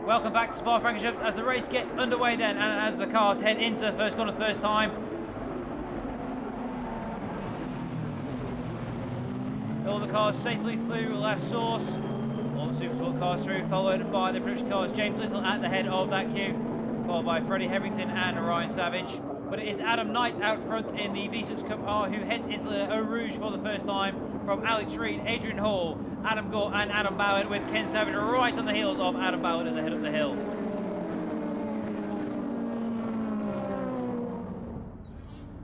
Welcome back to Spa-Francorchamps as the race gets underway then, and as the cars head into the first corner the first time. All the cars safely through last source. All the Supersport cars through, followed by the production cars. James Little at the head of that queue, followed by Freddie Hetherington and Ryan Savage. But it is Adam Knight out front in the V6 Cup R who heads into the Eau Rouge for the first time, from Alex Reed, Adrian Hall, Adam Gore and Adam Ballard, with Ken Savage right on the heels of Adam Ballard as they head up the hill.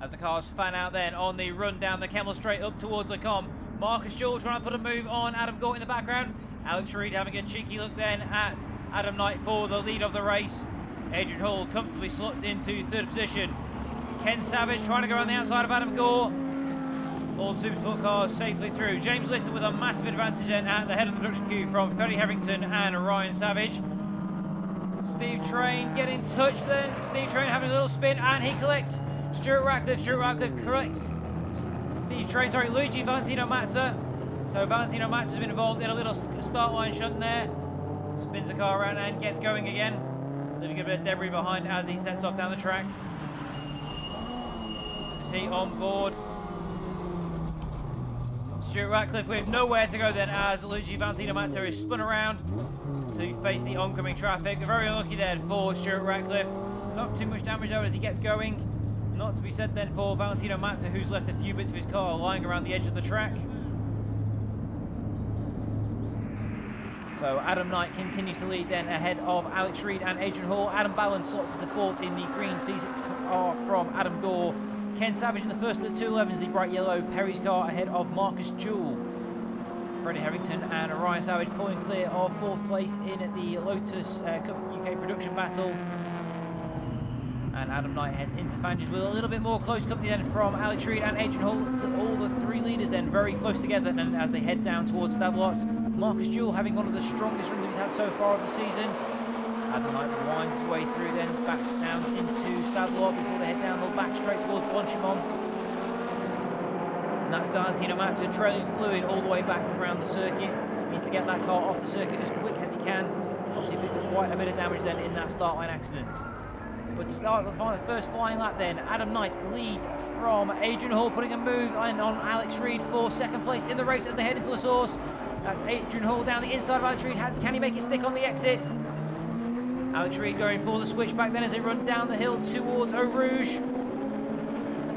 As the cars fan out then on the run down the Kemmel Straight up towards Le Combe, Marcus Jewell trying to put a move on Adam Gore in the background. Alex Reed having a cheeky look then at Adam Knight for the lead of the race. Adrian Hall comfortably slots into third position. Ken Savage trying to go around the outside of Adam Gore. All the Supersport cars safely through. James Little with a massive advantage then at the head of the production queue from Freddie Hetherington and Ryan Savage. Steve Train getting in touch then. Steve Train having a little spin and he collects Stuart Ratcliffe. Stuart Ratcliffe collects Luigi Valentino Mazza. So Valentino Mazza has been involved in a little start line shunt there. Spins the car around and gets going again, leaving a bit of debris behind as he sets off down the track. Is he on board? Stuart Ratcliffe with nowhere to go then as Luigi Valentino Mazza is spun around to face the oncoming traffic. Very unlucky then for Stuart Ratcliffe. Not too much damage though as he gets going. Not to be said then for Valentino Mazza, who's left a few bits of his car lying around the edge of the track. So Adam Knight continues to lead then ahead of Alex Reed and Adrian Hall. Adam Ballard slots into fourth in the green V6R from Adam Gore. Ken Savage in the first of the 211s, the bright yellow Perry's car ahead of Marcus Jewell. Freddie Hetherington and Ryan Savage pulling clear of fourth place in the Lotus Cup UK production battle. And Adam Knight heads into the Fanges with a little bit more close company then from Alex Reed and Adrian Hall. All the three leaders then very close together, and as they head down towards Stavelot. Marcus Jewell having one of the strongest runs he's had so far of the season. Adam Knight winds his way through then back down into Stavelot before they head down the back straight towards Blanchimont. And that's Valentino Mazza trailing fluid all the way back around the circuit. He needs to get that car off the circuit as quick as he can. Obviously picked up quite a bit of damage then in that start line accident. But to start the first flying lap then, Adam Knight leads from Adrian Hall, putting a move on Alex Reed for second place in the race as they head into the source. That's Adrian Hall down the inside of Alex Reed. Can he make it stick on the exit? Alex Reed going for the switchback then as they run down the hill towards Eau Rouge.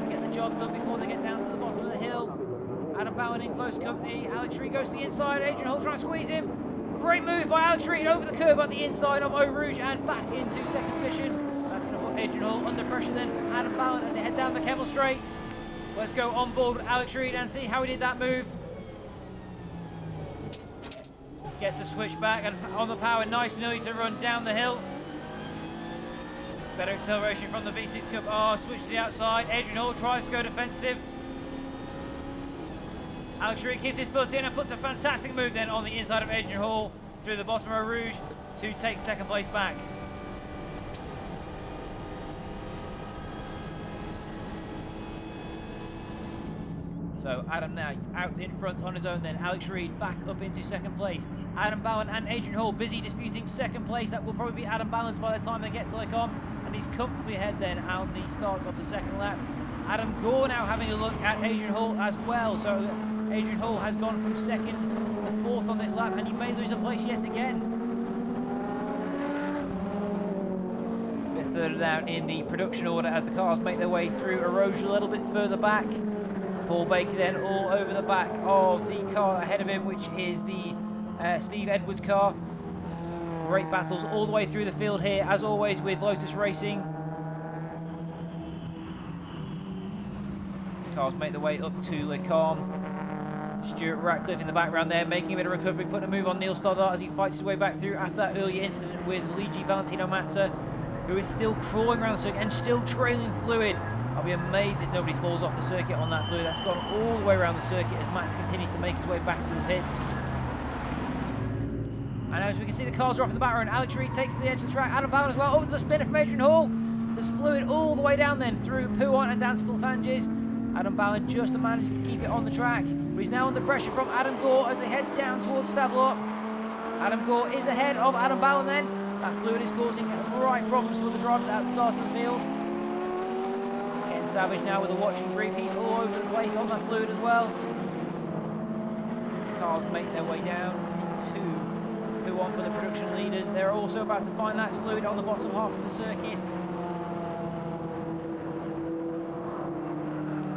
Get the job done before they get down to the bottom of the hill. Adam Ballard in close company. Alex Reed goes to the inside. Adrian Hall trying to squeeze him. Great move by Alex Reed over the curb on the inside of Eau Rouge and back into second position. That's going to put Adrian Hall under pressure then from Adam Ballard as they head down the Kemmel Straight. Let's go on board with Alex Reed and see how he did that move. Gets the switch back and on the power nice and early to run down the hill. Better acceleration from the V6 Cup R, switch to the outside. Adrian Hall tries to go defensive. Alex Reed keeps his foot in and puts a fantastic move then on the inside of Adrian Hall through the bottom of Eau Rouge to take second place back. So Adam Knight out in front on his own then. Alex Reed back up into second place. Adam Ballard and Adrian Hall busy disputing second place. That will probably be Adam Ballard's by the time they get to Le Combe. And he's comfortably ahead then on the start of the second lap. Adam Gore now having a look at Adrian Hall as well. So Adrian Hall has gone from second to fourth on this lap and he may lose a place yet again. A bit further down in the production order as the cars make their way through Eau Rouge a little bit further back. Paul Baker then all over the back of the car ahead of him, which is the Steve Edwards car. Great battles all the way through the field here, as always with Lotus Racing. The cars make their way up to Le Combe. Stuart Ratcliffe in the background there, making a bit of recovery, putting a move on Neil Stoddart as he fights his way back through after that earlier incident with Luigi Valentino Mazza, who is still crawling around the circuit and still trailing fluid. I'll be amazed if nobody falls off the circuit on that fluid. That's gone all the way around the circuit as Max continues to make his way back to the pits. And as we can see, the cars are off in the background. Alex Reed takes to the edge of the track. Adam Ballard as well. Over the spinner from Adrian Hall. There's fluid all the way down then through Pouhon and down to the Fanges. Adam Ballard just managed to keep it on the track. But he's now under pressure from Adam Gore as they head down towards Stavelot. Adam Gore is ahead of Adam Ballard then. That fluid is causing right problems for the drivers at the start of the field. Ken Savage now with a watching brief. He's all over the place on that fluid as well. The cars make their way down to P1 for the production leaders. They're also about to find that fluid on the bottom half of the circuit.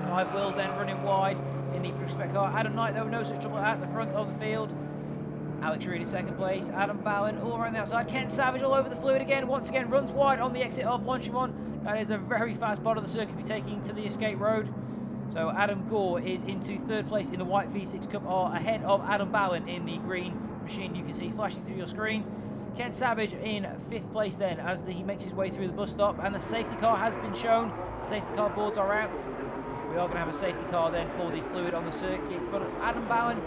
5 Wills then running wide in the production spec car. Adam Knight though, no such trouble at the front of the field. Alex Reed in second place. Adam Bowen all around the outside. Ken Savage all over the fluid again. Once again runs wide on the exit of Blanchimont. That is a very fast part of the circuit to be taking to the escape road. So Adam Gore is into third place in the white V6 Cup R ahead of Adam Bowen in the green machine you can see flashing through your screen. Ken Savage in 5th place then as he makes his way through the bus stop, and the safety car has been shown. Safety car boards are out. We are going to have a safety car then for the fluid on the circuit. But Adam Bowen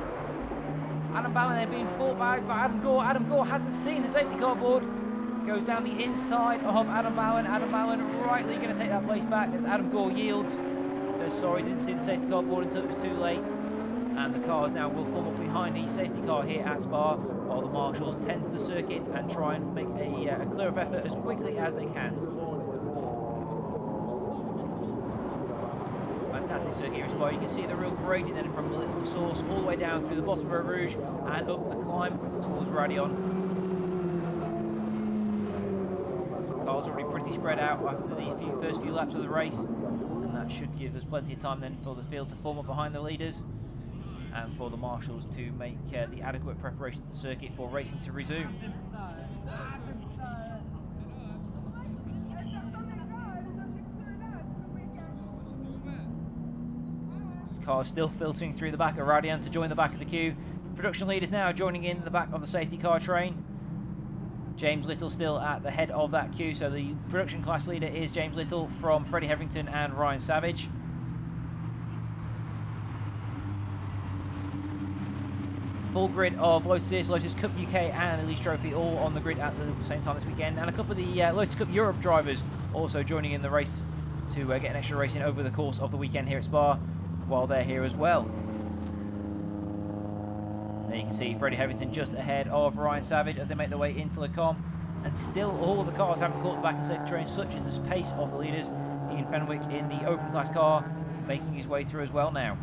then being fought by Adam Gore. Adam Gore hasn't seen the safety car board. Goes down the inside of Adam Bowen. Adam Bowen rightly going to take that place back as Adam Gore yields. Says sorry, didn't see the safety car board until it was too late. And the cars now will form up behind the safety car here at Spa, while the marshals tend to the circuit and try and make a clear-up effort as quickly as they can. Fantastic circuit here in Spa. You can see the real gradient then from the little source all the way down through the bottom of Eau Rouge and up the climb towards Raidillon. Cars already pretty spread out after the first few laps of the race, and that should give us plenty of time then for the field to form up behind the leaders and for the marshals to make the adequate preparations to the circuit for racing to resume. Cars still filtering through the back of Raidillon to join the back of the queue. Production leaders now joining in the back of the safety car train. James Little still at the head of that queue, so the production class leader is James Little from Freddie Hetherington and Ryan Savage. Full grid of Lotus, Lotus Cup UK and Elite Trophy all on the grid at the same time this weekend, and a couple of the Lotus Cup Europe drivers also joining in the race to get an extra racing over the course of the weekend here at Spa while they're here as well. There you can see Freddie Hetherington just ahead of Ryan Savage as they make their way into Le Combe, and still all the cars haven't caught the back of the safety train, such is the pace of the leaders. Ian Fenwick in the open class car making his way through as well now.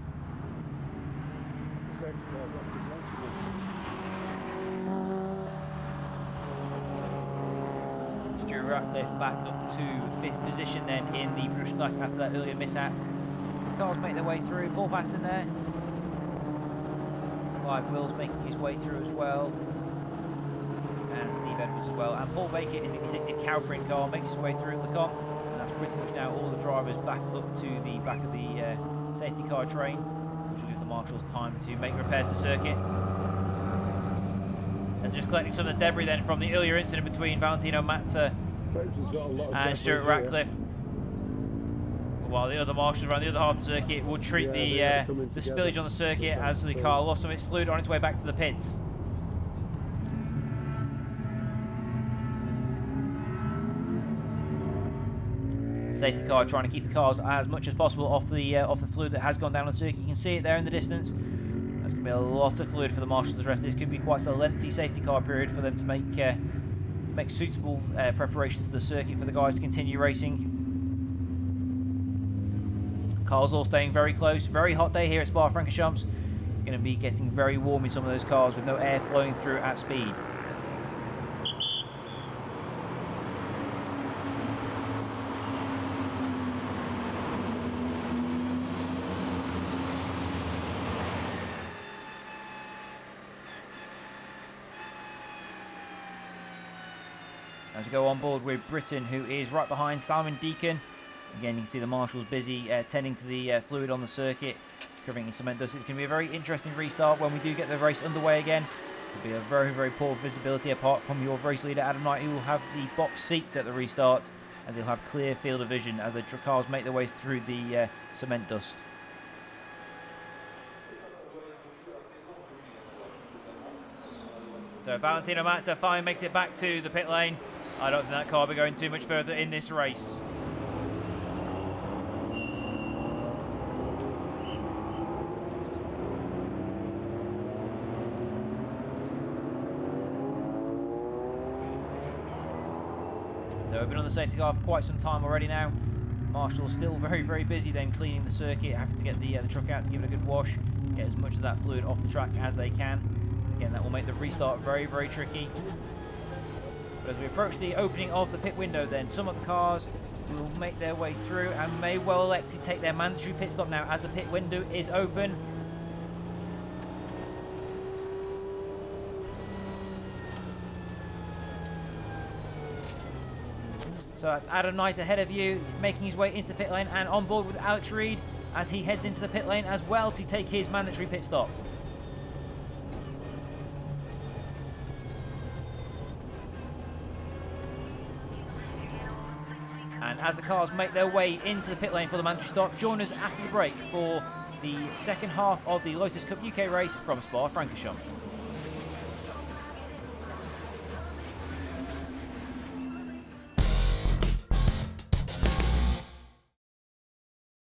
Stuart Ratcliffe back up to 5th position then in the production class after that earlier mishap. The cars make their way through. Paul Patterson there. Clive Wills making his way through as well. And Steve Edwards as well. And Paul Baker in the Cowprint car makes his way through Le Combe. And that's pretty much now all the drivers back up to the back of the safety car train, which will give the marshals time to make repairs to circuit. As just collecting some of the debris then from the earlier incident between Valentino Mazza and Stuart Ratcliffe, while the other marshals around the other half of the circuit will treat the spillage on the circuit as the car lost some of its fluid on its way back to the pits. Safety car trying to keep the cars as much as possible off the fluid that has gone down on the circuit. You can see it there in the distance. That's going to be a lot of fluid for the marshals to rest. This could be quite a lengthy safety car period for them to make suitable preparations to the circuit for the guys to continue racing. Cars all staying very close. Very hot day here at Spa-Francorchamps. It's going to be getting very warm in some of those cars with no air flowing through at speed. As we go on board with Britain, who is right behind Simon Deacon. Again, you can see the marshals busy tending to the fluid on the circuit, covering in cement dust. It's going to be a very interesting restart when we do get the race underway again. It'll be a very, very poor visibility apart from your race leader, Adam Knight, who will have the box seats at the restart, as he'll have clear field of vision as the cars make their way through the cement dust. So Valentino Mazza finally makes it back to the pit lane. I don't think that car will be going too much further in this race. So we've been on the safety car for quite some time already now. Marshall's still very, very busy then cleaning the circuit, having to get the truck out to give it a good wash, get as much of that fluid off the track as they can. Again, that will make the restart very, very tricky. But as we approach the opening of the pit window then, some of the cars will make their way through and may well elect to take their mandatory pit stop now as the pit window is open. So that's Adam Knight ahead of you, making his way into the pit lane and on board with Alex Reed as he heads into the pit lane as well to take his mandatory pit stop. And as the cars make their way into the pit lane for the mandatory stop, join us after the break for the second half of the Lotus Cup UK race from Spa-Francorchamps.